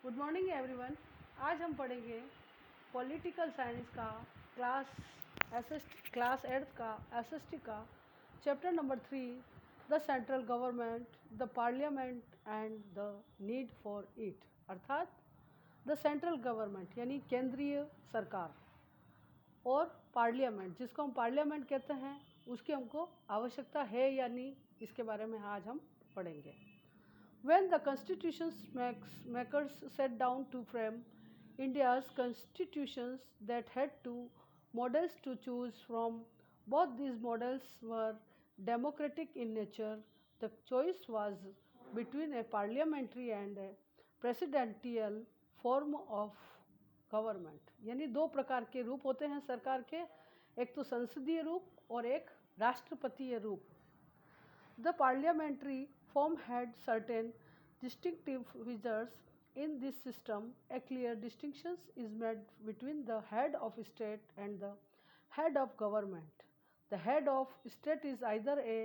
Good morning everyone. आज हम पढ़ेंगे पॉलिटिकल साइंस का क्लास 8 का एसएसटी का chapter number 3, the central government, the parliament and the need for it. अर्थात द सेंट्रल गवर्नमेंट यानी केंद्रीय सरकार और पार्लियामेंट, जिसको हम पार्लियामेंट कहते हैं, उसकी हमको आवश्यकता है या नहीं, इसके बारे में आज हम पढ़ेंगे। When the constitution makers sat down to frame India's constitutions that had two models to choose from, both these models were democratic in nature. The choice was between a parliamentary and a presidential form of government. यानी दो प्रकार के रूप होते हैं सरकार के, एक तो संसदीय रूप और एक राष्ट्रपतीय रूप। The parliamentary form had certain distinctive features. In this system, a clear distinction is made between the head of state and the head of government. The head of state is either a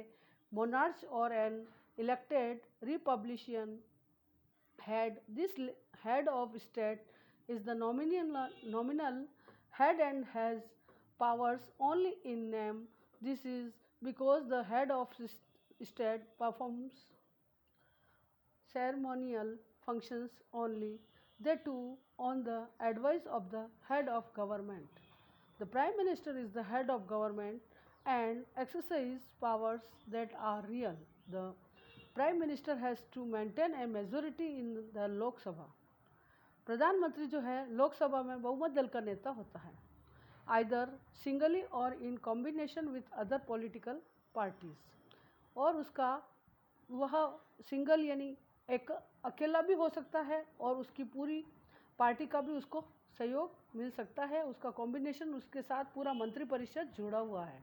monarch or an elected republican head. This head of state is the nominal head and has powers only in name. This is because the head of state performs ceremonial functions only, they too on the advice of the head of government. The prime minister is the head of government and exercises powers that are real. The prime minister has to maintain a majority in the Lok Sabha. प्रधानमंत्री जो है लोकसभा में बहुमत दल का नेता होता है, आइदर सिंगली और in combination with other political parties. और उसका वह सिंगल यानी एक अकेला भी हो सकता है और उसकी पूरी पार्टी का भी उसको सहयोग मिल सकता है। उसका कॉम्बिनेशन, उसके साथ पूरा मंत्रिपरिषद जुड़ा हुआ है।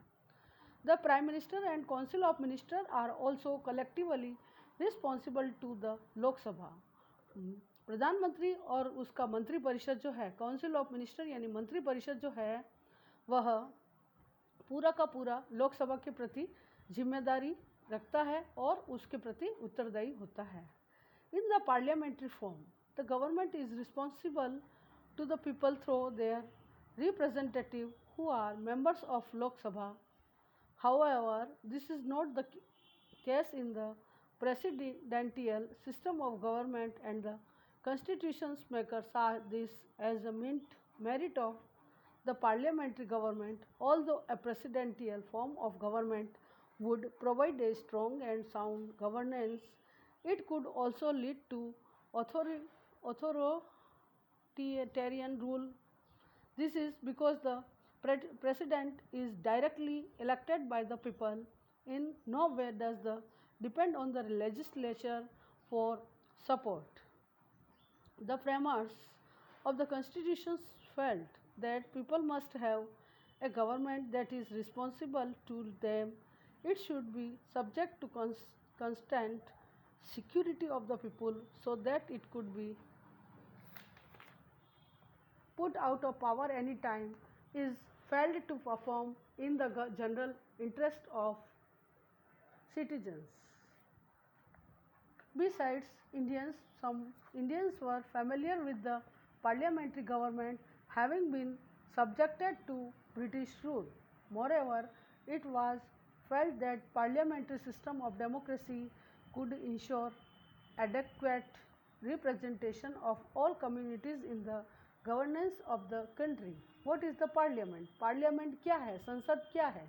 The prime minister and council of minister are also collectively responsible to the Lok Sabha. प्रधानमंत्री और उसका मंत्रिपरिषद जो है, काउंसिल ऑफ मिनिस्टर यानी मंत्रिपरिषद जो है, वह पूरा का पूरा लोकसभा के प्रति जिम्मेदारी रखता है और उसके प्रति उत्तरदायी होता है। In the parliamentary form, the government is responsible to the people through their representative who are members of Lok Sabha. However, this is not the case in the presidential system of government, and the constitutions makers saw this as a merit of the parliamentary government. Although a presidential form of government would provide a strong and sound governance, it could also lead to authoritarian rule. This is because the president is directly elected by the people. In no way does the depend on the legislature for support. The framers of the constitutions felt that people must have a government that is responsible to them. It should be subject to constant security of the people so that it could be put out of power any time is failed to perform in the general interest of citizens. Besides, some Indians were familiar with the parliamentary government, having been subjected to British rule. Moreover, it was felt that parliamentary system of democracy could ensure adequate representation of all communities in the governance of the country. What is the parliament? Parliament क्या है? संसद क्या है?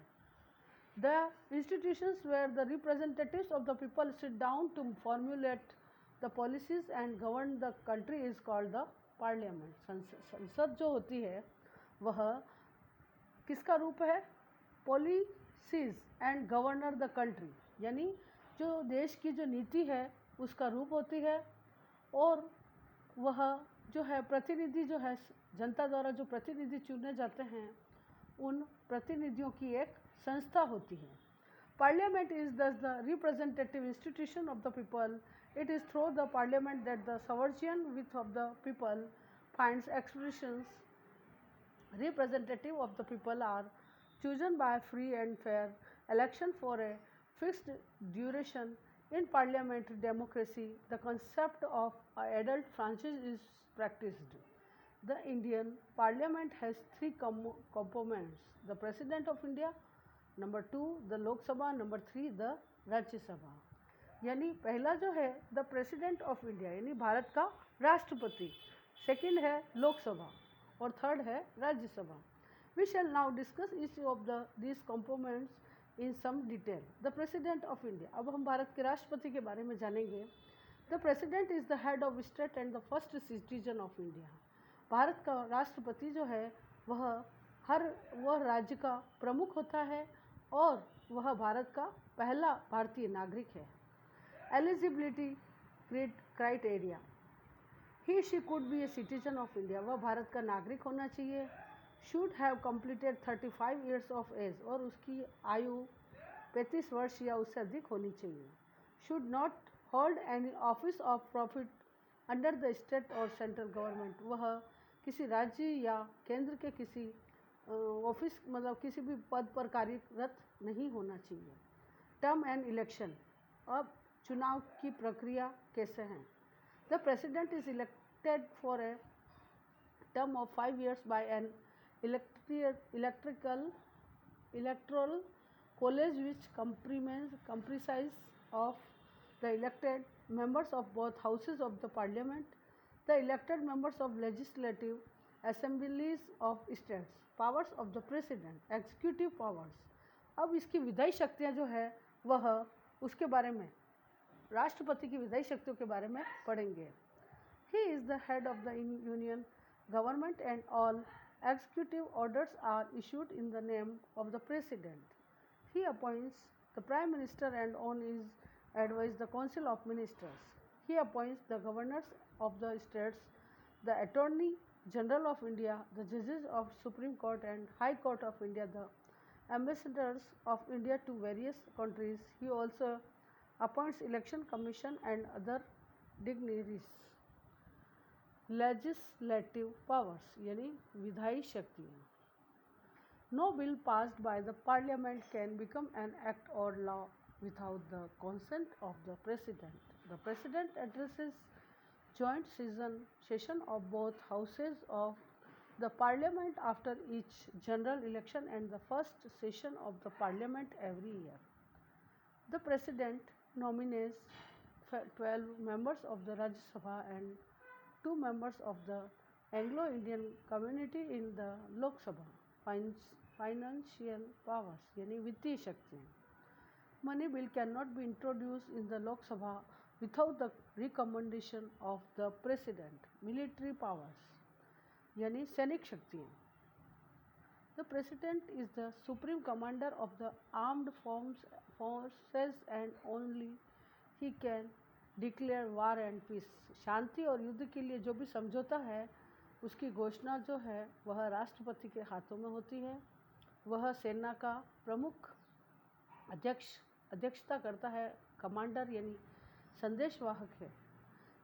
The institutions where the representatives of the people sit down to formulate the policies and govern the country is called the parliament. संसद जो होती है वह किसका रूप है? Policies and governor the country, यानी जो देश की जो नीति है उसका रूप होती है। और वह जो है प्रतिनिधि जो है, जनता द्वारा जो प्रतिनिधि चुने जाते हैं, उन प्रतिनिधियों की एक संस्था होती है। पार्लियामेंट इज दस the representative institution of the people. It is through the parliament that the sovereign with of the people finds expressions. Representative of the people are chosen by free and fair election for a fixed duration. In parliamentary democracy, the concept of adult franchise is practiced. The Indian Parliament has three components: the President of India, number 2 the Lok Sabha, number 3 the राज्य सभा। यानी पहला जो है the president of India यानी भारत का राष्ट्रपति, second है लोकसभा और थर्ड है Rajya Sabha. We shall now discuss each of the this components in some detail. The president of India, अब हम भारत के राष्ट्रपति के बारे में जानेंगे। The president is the head of state and the first citizen of India. Bharat का राष्ट्रपति जो है वह राज्य का प्रमुख होता है और वह भारत का पहला भारतीय नागरिक है। Eligibility criteria, he she could be a citizen of India, वह भारत का नागरिक होना चाहिए। Should have completed 35 years of age, और उसकी आयु 35 वर्ष या उससे अधिक होनी चाहिए। Should not hold any office of profit under the state और सेंट्रल गवर्नमेंट, वह किसी राज्य या केंद्र के किसी ऑफिस मतलब किसी भी पद पर कार्यरत नहीं होना चाहिए। टर्म एंड इलेक्शन, अब चुनाव की प्रक्रिया कैसे हैं। The president is elected for a term of 5 years by an electoral college which comprises of the elected members of both houses of the parliament, the elected members of legislative assemblies of states, powers of the president, executive powers। अब इसकी विधायी शक्तियाँ जो है वह उसके बारे में राष्ट्रपति की विधायी शक्तियों के बारे में पढ़ेंगे। He is the head of the union government and all executive orders are issued in the name of the president. He appoints the prime minister and on his advice the council of ministers. He appoints the governors of the states, the attorney general of India, the judges of Supreme Court and High Court of India, the ambassadors of India to various countries. He also appoints election commission and other dignitaries. Legislative powers यानी विधायी शक्तियाँ। No bill passed by the parliament can become an act or law without the consent of the president. The president addresses joint session of both houses of the parliament after each general election and the first session of the parliament every year. The president nominates 12 members of the Rajya Sabha and 2 members of the Anglo-Indian community in the Lok Sabha. Financial powers यानी वित्तीय शक्तियाँ। Money bill cannot be introduced in the Lok Sabha without the recommendation of the president. Military powers यानी सैनिक शक्तियाँ। The president is the supreme commander of the armed forces and only he can declare war and peace. शांति और युद्ध के लिए जो भी समझौता है उसकी घोषणा जो है वह राष्ट्रपति के हाथों में होती है। वह सेना का प्रमुख अध्यक्षता करता है। कमांडर यानी संदेशवाहक है।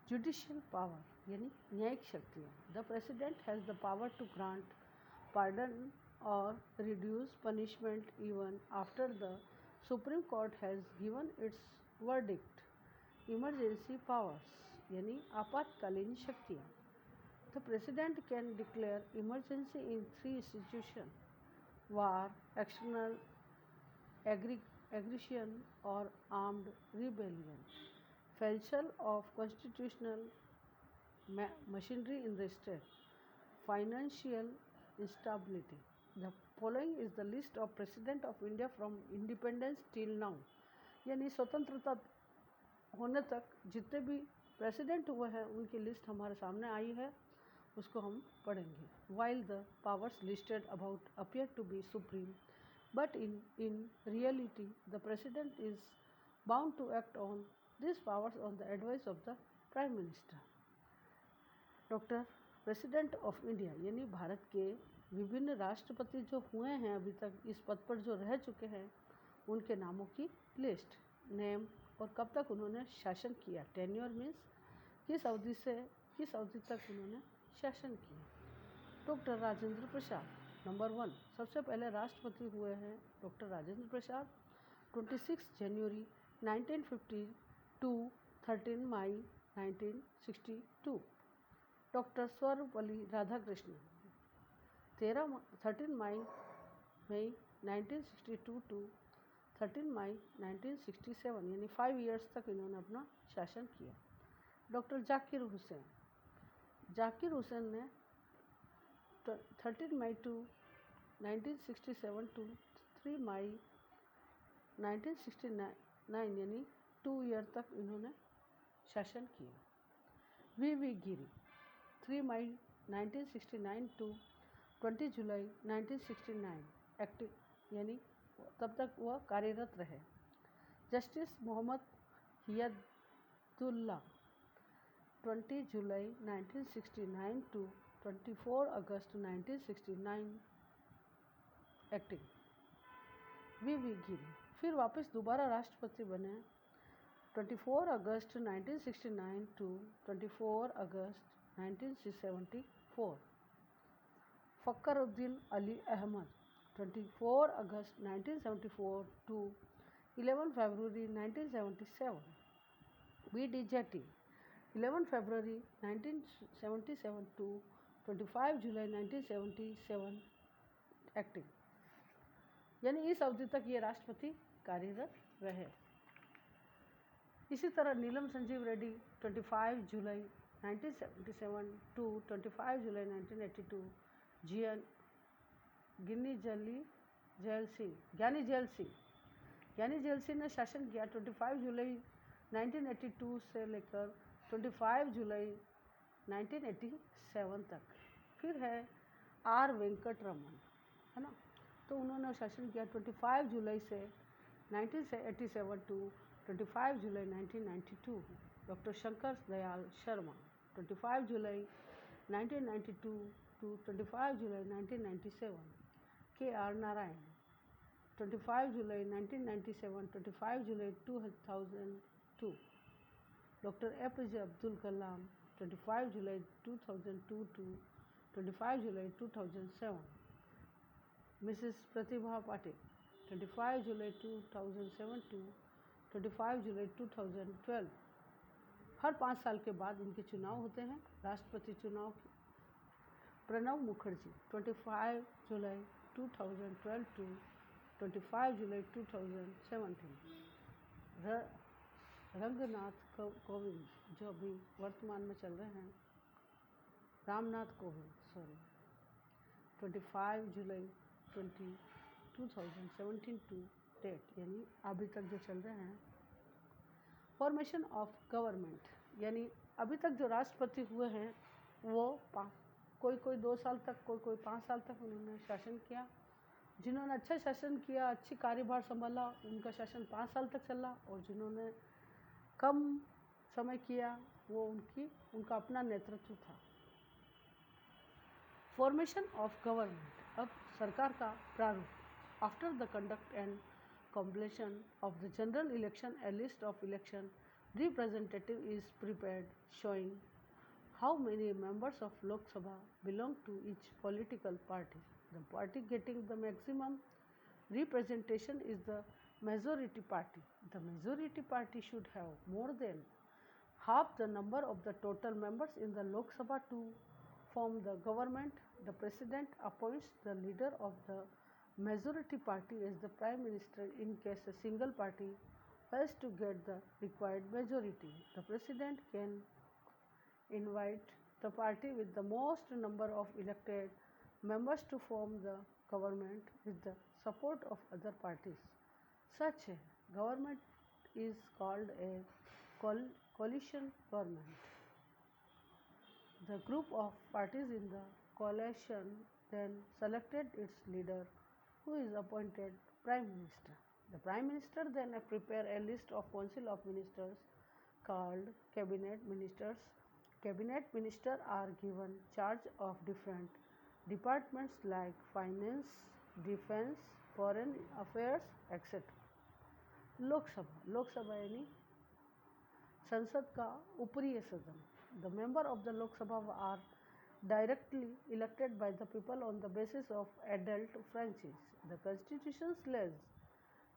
जुडिशियल पावर यानी न्यायिक शक्तियाँ। The president has the power to grant pardon और reduce punishment even after the Supreme Court has given its verdict. Emergency powers यानी आपातकालीन शक्तियाँ। The president can declare emergency in 3 institutions: war, external aggression or armed rebellion. Failure of constitutional machinery in the state. Financial instability. The following is the list of President of India from independence till now. यानी स्वतंत्रता होने तक जितने भी president हुए हैं उनकी list हमारे सामने आई है, उसको हम पढ़ेंगे। While the powers listed about appear to be supreme, but in reality the president is bound to act on these powers on the advice of the prime minister. Doctor president of India यानी भारत के विभिन्न राष्ट्रपति जो हुए हैं अभी तक इस पद पर जो रह चुके हैं उनके नामों की लिस्ट, नेम और कब तक उन्होंने शासन किया। टेन्योर मीन्स किस अवधि तक उन्होंने शासन किया। डॉक्टर राजेंद्र प्रसाद नंबर 1 सबसे पहले राष्ट्रपति हुए हैं डॉक्टर राजेंद्र प्रसाद 26 जनवरी 1950 to 13 मई 1962. Dr. Swarupalli Radhakrishnan, 13 मई 1962 टू 13 मई 1967, यानी 5 ईयर्स तक इन्होंने अपना शासन किया। डॉक्टर जाकिर हुसैन ने 13 मई टू 1967 टू 3 मई 1969, यानी 2 ईयर तक इन्होंने शासन किया। वी गिरी 3 मई 1969 टू 20 जुलाई 1969 एक्टिव, यानी तब तक वह कार्यरत रहे। जस्टिस मोहम्मद हियतुल्लाह 20 जुलाई 1969 टू 24 अगस्त 1969 एक्टिव। वी गिरी फिर वापस दोबारा राष्ट्रपति बने 24 अगस्त 1969 टू 24 अगस्त 1974। फ़खरुद्दीन अली अहमद 24 अगस्त 1974 टू 11 फरवरी 1977। वी.डी. जेट्टी 11 फरवरी 1977 टू 25 जुलाई 1977 एक्टिव, यानी इस अवधि तक ये राष्ट्रपति कार्यरत रहे। इसी तरह नीलम संजीव रेड्डी 25 जुलाई 1977 टू 25 जुलाई 1982। ज्ञानी जैल सिंह ने शासन किया 25 जुलाई 1982 से लेकर 25 जुलाई 1987 तक। फिर है आर वेंकट रमन, है ना, तो उन्होंने शासन किया 25 जुलाई से 1987 टू 25 जुलाई 1992। डॉक्टर शंकर दयाल शर्मा 25 जुलाई 1992 टू 25 जुलाई 1997। के आर नारायण 25 जुलाई 1997 25 जुलाई 2002। Doctor A P J. अब्दुल कलाम 25 जुलाई 2002 टू 25 जुलाई 2007। मिसेस प्रतिभा पाटिल 25 जुलाई 2007 टू 25 जुलाई 2012। हर 5 साल के बाद इनके चुनाव होते हैं, राष्ट्रपति चुनाव। प्रणब मुखर्जी 25 जुलाई 2012 टू 25 जुलाई 2017। रंगनाथ कोविंद, जो अभी वर्तमान में चल रहे हैं, रामनाथ कोविंद 25 जुलाई 2017 टू डेट, यानी अभी तक जो चल रहे हैं। फॉर्मेशन ऑफ गवर्नमेंट, यानी अभी तक जो राष्ट्रपति हुए हैं वो कोई 2 साल तक, कोई 5 साल तक उन्होंने शासन किया। जिन्होंने अच्छा शासन किया, अच्छी कार्यभार संभाला, उनका शासन 5 साल तक चला, और जिन्होंने कम समय किया वो उनका अपना नेतृत्व था। फॉर्मेशन ऑफ गवर्नमेंट, अब सरकार का प्रारूप। After the conduct and completion of the general election, a list of election representative is prepared showing how many members of Lok Sabha belong to each political party. The party getting the maximum representation is the majority party. The majority party should have more than half the number of the total members in the Lok Sabha to form the government. The president appoints the leader of the majority party as the prime minister in case a single party fails to get the required majority. The president can invite the party with the most number of elected members to form the government with the support of other parties. Such a government is called a coalition government. The group of parties in the coalition then selected its leader, who is appointed prime minister. The prime minister then prepare a list of council of ministers called cabinet ministers. Cabinet ministers are given charge of different departments like finance, defense, foreign affairs, etc. Lok Sabha यानी संसद का ऊपरी सदन. The member of the Lok Sabha are directly elected by the people on the basis of adult franchise. The Constitution lays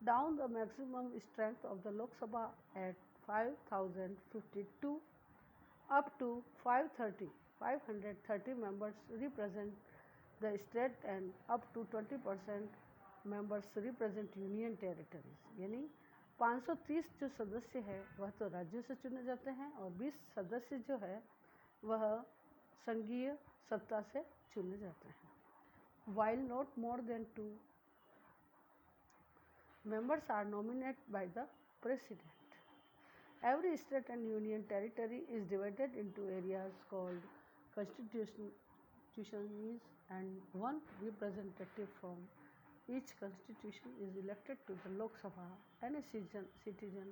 down the maximum strength of the Lok Sabha at 5,052 Up to 530 members represent the state and up to 20% members represent union territories। यानी 530 जो सदस्य है वह तो राज्यों से चुने जाते हैं और 20 सदस्य जो है वह संघीय सत्ता से चुने जाते हैं। While not more than 2 members are nominated by the president. Every state and union territory is divided into areas called constitutions and one representative from each constitution is elected to the Lok Sabha. Any citizen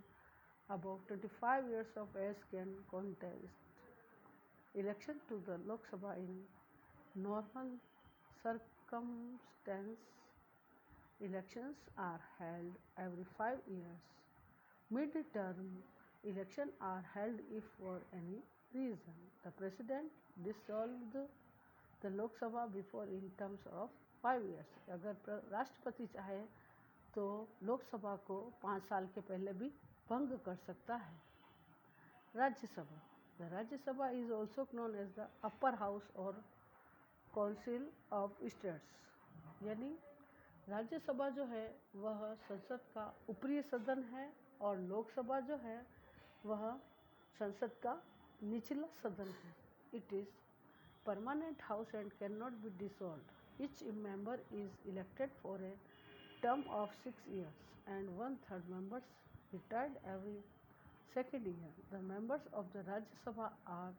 above 25 years of age can contest election to the Lok Sabha in normal circumstances. Elections are held every 5 years. Mid-term elections are held if for any reason the president dissolved the Lok Sabha before in terms of 5 years। अगर राष्ट्रपति चाहे तो लोकसभा को 5 साल के पहले भी भंग कर सकता है। Rajya Sabha, the Rajya Sabha is also known as the upper house or council of states। यानी राज्यसभा जो है वह संसद का ऊपरी सदन है और लोकसभा जो है वह संसद का निचला सदन है। It is permanent house and can not be dissolved. Each member is elected for A term of 6 years and 1/3 members retired every second year। The members of the Rajya Sabha are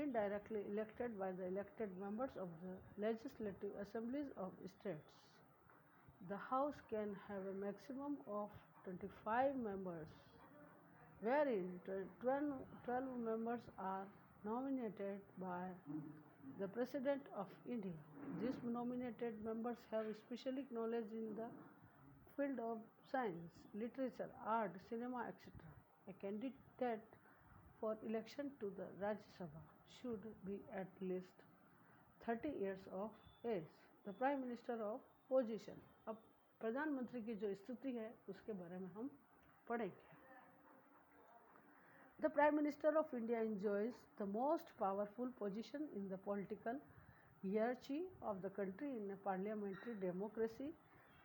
indirectly elected by the elected members of the legislative assemblies of states। The house can have a maximum of 25 members, wherein 12 members are nominated by the President of India। These nominated members have specific knowledge in the field of science, literature, art, cinema, etc. A candidate for election to the Rajya Sabha should be at least 30 years of age। The Prime Minister of Position। अब प्रधानमंत्री की जो स्थिति है उसके बारे में हम पढ़ेंगे। The Prime Minister of India enjoys the most powerful position in the political hierarchy of the country in a parliamentary democracy।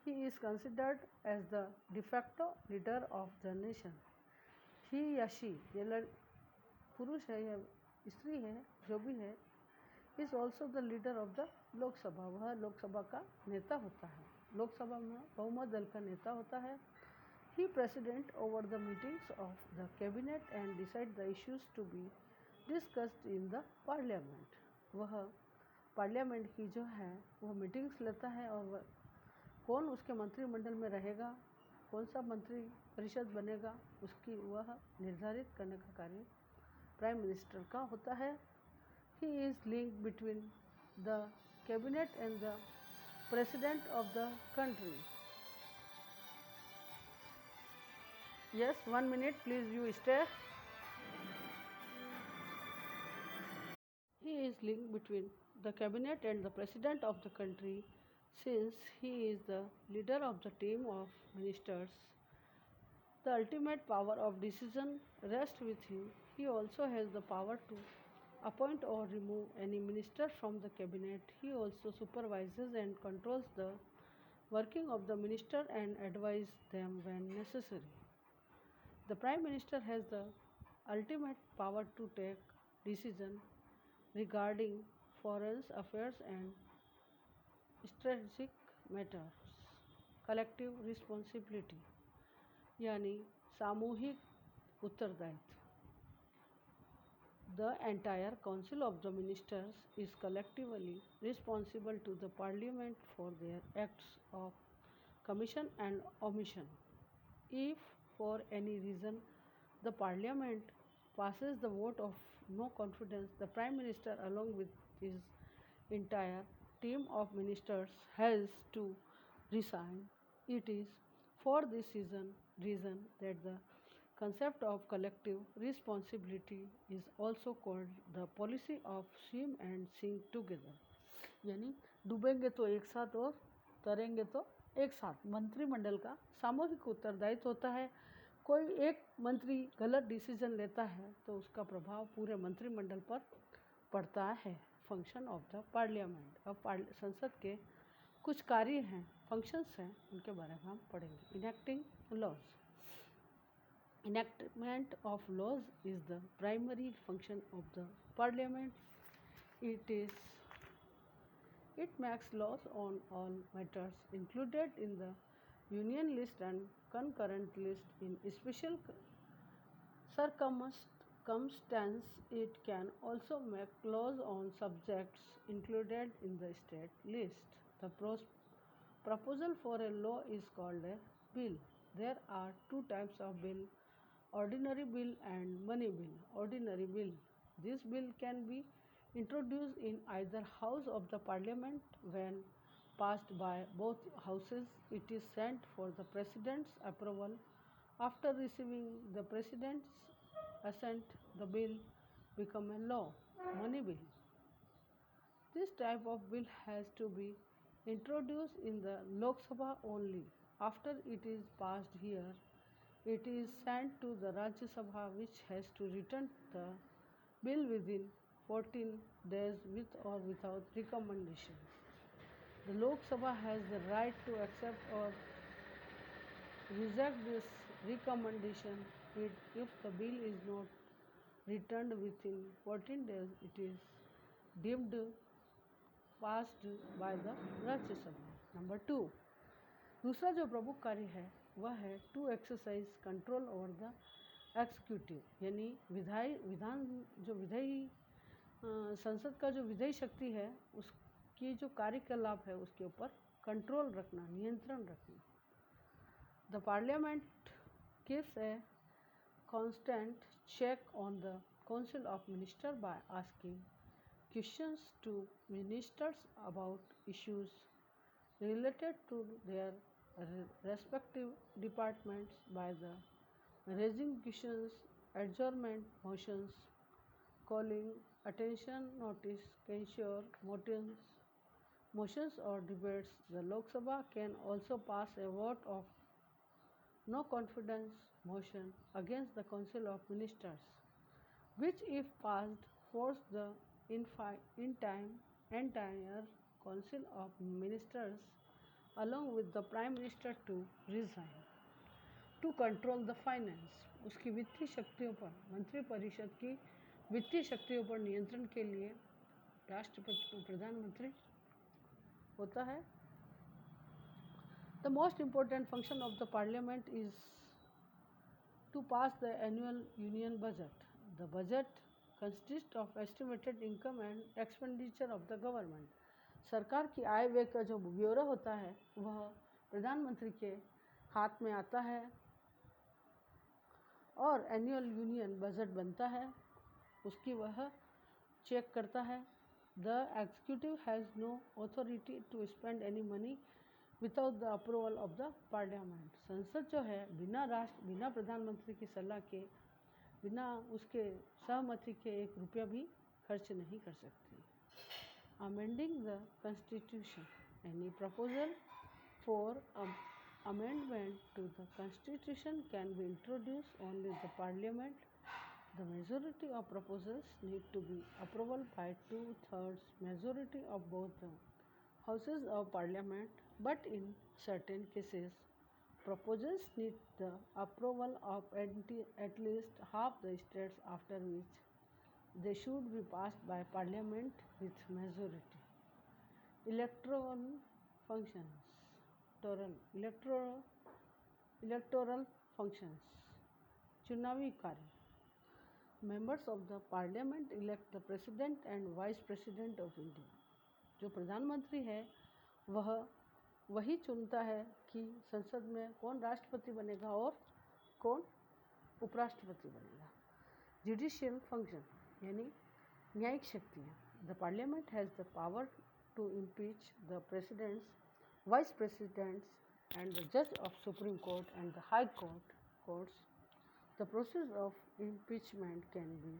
He is considered as the de facto leader of the nation। He या she, ये पुरुष है या स्त्री है जो भी है, is also the leader of the लोक सभा। वह लोकसभा का नेता होता है। लोकसभा में बहुमत दल का नेता होता है। He president over the meetings of the cabinet and decide the issues to be discussed in the parliament। वह पार्लियामेंट की जो है वह मीटिंग्स लेता है और कौन उसके मंत्रिमंडल में रहेगा, कौन सा मंत्री परिषद बनेगा, उसकी वह निर्धारित करने का कार्य प्राइम मिनिस्टर का होता है। He is linked between the cabinet and the president of the country। Yes, 1 minute, please you stay। He is linked between the cabinet and the president of the country since he is the leader of the team of ministers। The ultimate power of decision rests with him। He also has the power to appoint or remove any minister from the cabinet। He also supervises and controls the working of the minister and advises them when necessary। The Prime Minister has the ultimate power to take decision regarding foreign affairs and strategic matters। Collective responsibility यानी सामूहिक उत्तरदायित्व। The entire council of the ministers is collectively responsible to the parliament for their acts of commission and omission। If for any reason the parliament passes the vote of no confidence, the prime minister along with his entire team of ministers has to resign। It is for this reason that the concept of collective responsibility is also called the policy of swim and sink together। यानी डूबेंगे तो एक साथ और तैरेंगे तो एक साथ। मंत्रिमंडल का सामूहिक उत्तरदायित्व होता है कोई एक मंत्री गलत डिसीजन लेता है तो उसका प्रभाव पूरे मंत्रिमंडल पर पड़ता है। Function of the parliament. अब संसद के कुछ कार्य हैं, फंक्शंस हैं, उनके बारे में हम पढ़ेंगे। Enacting laws. Enactment of laws is the primary function of the parliament. It makes laws on all matters included in the union list and concurrent list. In special circumstance, it can also make laws on subjects included in the state list. The proposal for a law is called a bill. There are two types of bill: ordinary bill and money bill. Ordinary bill. This bill can be introduced in either house of the parliament. When passed by both houses, it is sent for the president's approval. After receiving the president's assent, the bill becomes a law. Money bill. This type of bill has to be introduced in the Lok Sabha only. After it is passed here, it is sent to the Rajya Sabha, which has to return the bill within 14 days with or without recommendation. The Lok Sabha has the right to accept or reject this recommendation. If the bill is not returned within 14 days, it is deemed passed by the Rajya Sabha. Number 2. दूसरा जो प्रमुख कार्य है वह है to exercise control over the executive, यानी संसद का जो विधायी शक्ति है उसकी जो कार्यकलाप है उसके ऊपर कंट्रोल रखना, नियंत्रण रखना। The parliament gives a constant check on the council of minister by asking questions to ministers about issues related to their respective departments by the raising questions, adjournment motions, calling attention notice, censure motions or debates. The Lok Sabha can also pass a vote of no confidence motion against the Council of Ministers, which if passed force the entire Council of Ministers along with the Prime Minister to resign. To control the finance, उसकी वित्तीय शक्तियों पर, मंत्रिपरिषद की वित्तीय शक्तियों पर नियंत्रण के लिए राष्ट्रपति प्रधानमंत्री होता है। The most important function of the parliament is to pass the annual union budget. The budget consists of estimated income and expenditure of the government. सरकार की आय व्यय का जो ब्यौरा होता है वह प्रधानमंत्री के हाथ में आता है और एनुअल यूनियन बजट बनता है, उसकी वह चेक करता है। The executive has no authority to spend any money without the approval of the parliament. संसद जो है बिना प्रधानमंत्री की सलाह के, बिना उसके सहमति के एक रुपया भी खर्च नहीं कर सकती। Amending the Constitution. Any proposal for amendment to the Constitution can be introduced only the Parliament. The majority of proposals need to be approved by 2/3 majority of both the houses of Parliament, but in certain cases, proposals need the approval of at least half the states, after which they should be passed by Parliament with majority. Electoral functions. Electoral functions. चुनावी कार्य. Members of the Parliament elect the President and Vice President of India. जो प्रधानमंत्री है वह वही चुनता है कि संसद में कौन राष्ट्रपति बनेगा और कौन उपराष्ट्रपति बनेगा। जुडिशियल फंक्शन यानी न्यायिक शक्तियाँ। The parliament has the power to impeach the presidents, vice presidents and the जज of supreme court and the high courts. The process of impeachment can be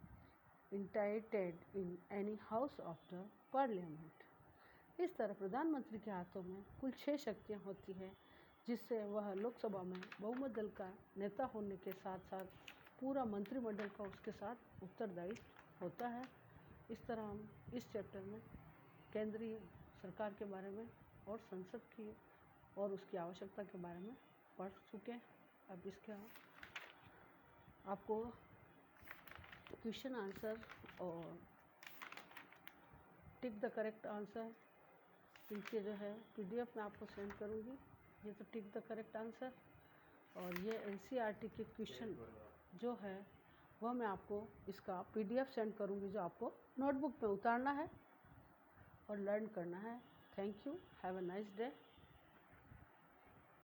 initiated in any house of the parliament. इस तरह प्रधानमंत्री के हाथों में कुल 6 शक्तियाँ होती हैं जिससे वह लोकसभा में बहुमत दल का नेता होने के साथ साथ पूरा मंत्रिमंडल का उसके साथ उत्तरदायित्व होता है। इस तरह हम इस चैप्टर में केंद्रीय सरकार के बारे में और संसद की और उसकी आवश्यकता के बारे में पढ़ चुके हैं। अब इसका आपको क्वेश्चन आंसर और टिक द करेक्ट आंसर इनके जो है PDF में आपको सेंड करूँगी। ये तो टिक द करेक्ट आंसर, और ये NCERT के क्वेश्चन जो है वह मैं आपको इसका PDF सेंड करूँगी, जो आपको नोटबुक में उतारना है और लर्न करना है। Thank you, have a nice day.